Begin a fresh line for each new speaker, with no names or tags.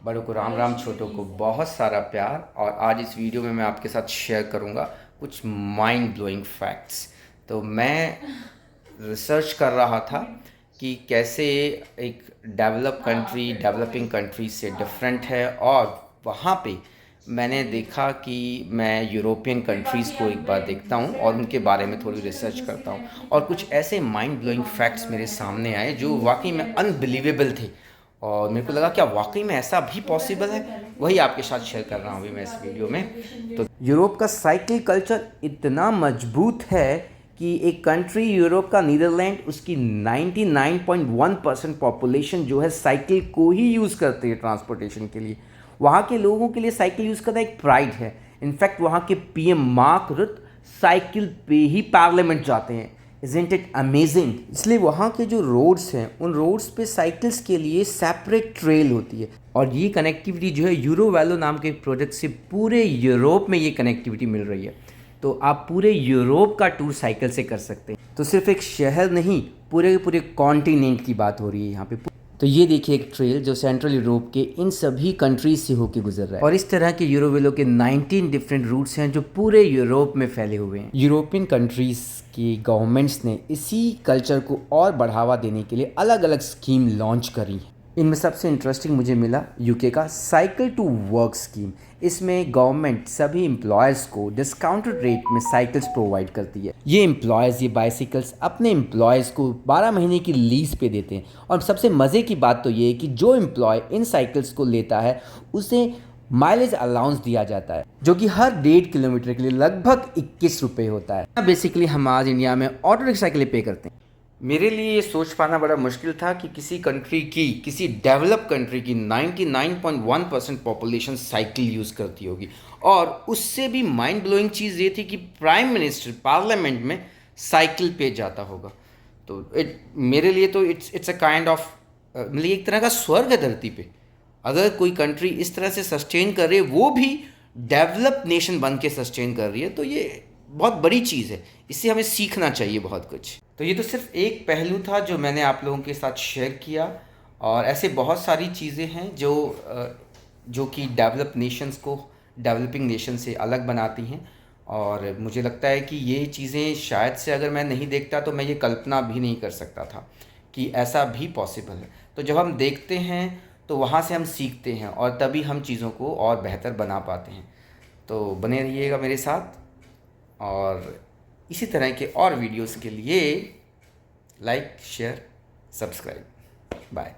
बड़ों को राम राम, छोटों को बहुत सारा प्यार। और आज इस वीडियो में मैं आपके साथ शेयर करूंगा कुछ माइंड ब्लोइंग फैक्ट्स। तो मैं रिसर्च कर रहा था कि कैसे एक डेवलप कंट्री डेवलपिंग कंट्री से डिफरेंट है, और वहाँ पे मैंने देखा कि मैं यूरोपियन कंट्रीज़ को एक बार देखता हूँ और उनके बारे में थोड़ी रिसर्च करता हूँ, और कुछ ऐसे माइंड ब्लोइंग फैक्ट्स मेरे सामने आए जो वाकई में अनबिलीवेबल थे। और मेरे को लगा क्या वाकई में ऐसा भी पॉसिबल है। वही आपके साथ शेयर कर रहा हूँ अभी मैं इस वीडियो में। तो यूरोप का साइकिल कल्चर इतना मजबूत है कि एक कंट्री यूरोप का नीदरलैंड, उसकी 99.1% पॉपुलेशन जो है साइकिल को ही यूज़ करती है ट्रांसपोर्टेशन के लिए। वहाँ के लोगों के लिए साइकिल यूज़ करना एक प्राइड है। इनफैक्ट वहाँ के पीएम मार्क रुट साइकिल पे ही पार्लियामेंट जाते हैं। Isn't it amazing. इसलिए वहाँ के जो रोड्स हैं उन रोड्स पे साइकिल्स के लिए सेपरेट ट्रेल होती है, और ये कनेक्टिविटी जो है यूरोवैलो नाम के एक प्रोजेक्ट से पूरे यूरोप में ये कनेक्टिविटी मिल रही है। तो आप पूरे यूरोप का टूर साइकिल से कर सकते हैं। तो सिर्फ एक शहर नहीं, पूरे पूरे कॉन्टिनेंट की बात हो रही है यहाँ पे। तो ये देखिए एक ट्रेल जो सेंट्रल यूरोप के इन सभी कंट्रीज से होके गुजर रहा है, और इस तरह के यूरोवेलो के 19 डिफरेंट रूट्स हैं जो पूरे यूरोप में फैले हुए हैं। यूरोपियन कंट्रीज की गवर्नमेंट्स ने इसी कल्चर को और बढ़ावा देने के लिए अलग अलग स्कीम लॉन्च करी हैं। इनमें सबसे इंटरेस्टिंग मुझे मिला यूके का साइकिल टू वर्क स्कीम। इसमें गवर्नमेंट सभी एम्प्लॉयज़ को डिस्काउंटेड रेट में साइकिल्स प्रोवाइड करती है। ये एम्प्लॉयज़ ये बाइसिकल्स अपने एम्प्लॉयज़ को 12 महीने की लीज पे देते हैं। और सबसे मज़े की बात तो ये है कि जो एम्प्लॉय इन साइकिल्स को लेता है उसे माइलेज अलाउंस दिया जाता है, जो कि हर 1.5 किलोमीटर के लिए लगभग 21 रुपये होता है। बेसिकली हम आज इंडिया में ऑटो रिक्शा के लिए पे करते हैं। मेरे लिए ये सोच पाना बड़ा मुश्किल था कि किसी कंट्री की, किसी डेवलप कंट्री की 99.1% पॉपुलेशन साइकिल यूज़ करती होगी। और उससे भी माइंड ब्लोइंग चीज़ ये थी कि प्राइम मिनिस्टर पार्लियामेंट में साइकिल पे जाता होगा। तो मेरे लिए तो इट्स अ काइंड ऑफ, मतलब एक तरह का स्वर्ग है धरती पे। अगर कोई कंट्री इस तरह से सस्टेन कर रही है, वो भी डेवलप नेशन बन के सस्टेन कर रही है, तो ये बहुत बड़ी चीज़ है। इससे हमें सीखना चाहिए बहुत कुछ। तो ये तो सिर्फ एक पहलू था जो मैंने आप लोगों के साथ शेयर किया, और ऐसे बहुत सारी चीज़ें हैं जो कि डेवलप नेशंस को डेवलपिंग नेशन से अलग बनाती हैं। और मुझे लगता है कि ये चीज़ें शायद से अगर मैं नहीं देखता तो मैं ये कल्पना भी नहीं कर सकता था कि ऐसा भी पॉसिबल है। तो जब हम देखते हैं तो वहाँ से हम सीखते हैं, और तभी हम चीज़ों को और बेहतर बना पाते हैं। तो बने रहिएगा मेरे साथ, और इसी तरह के और वीडियोस के लिए लाइक, शेयर, सब्सक्राइब। बाय।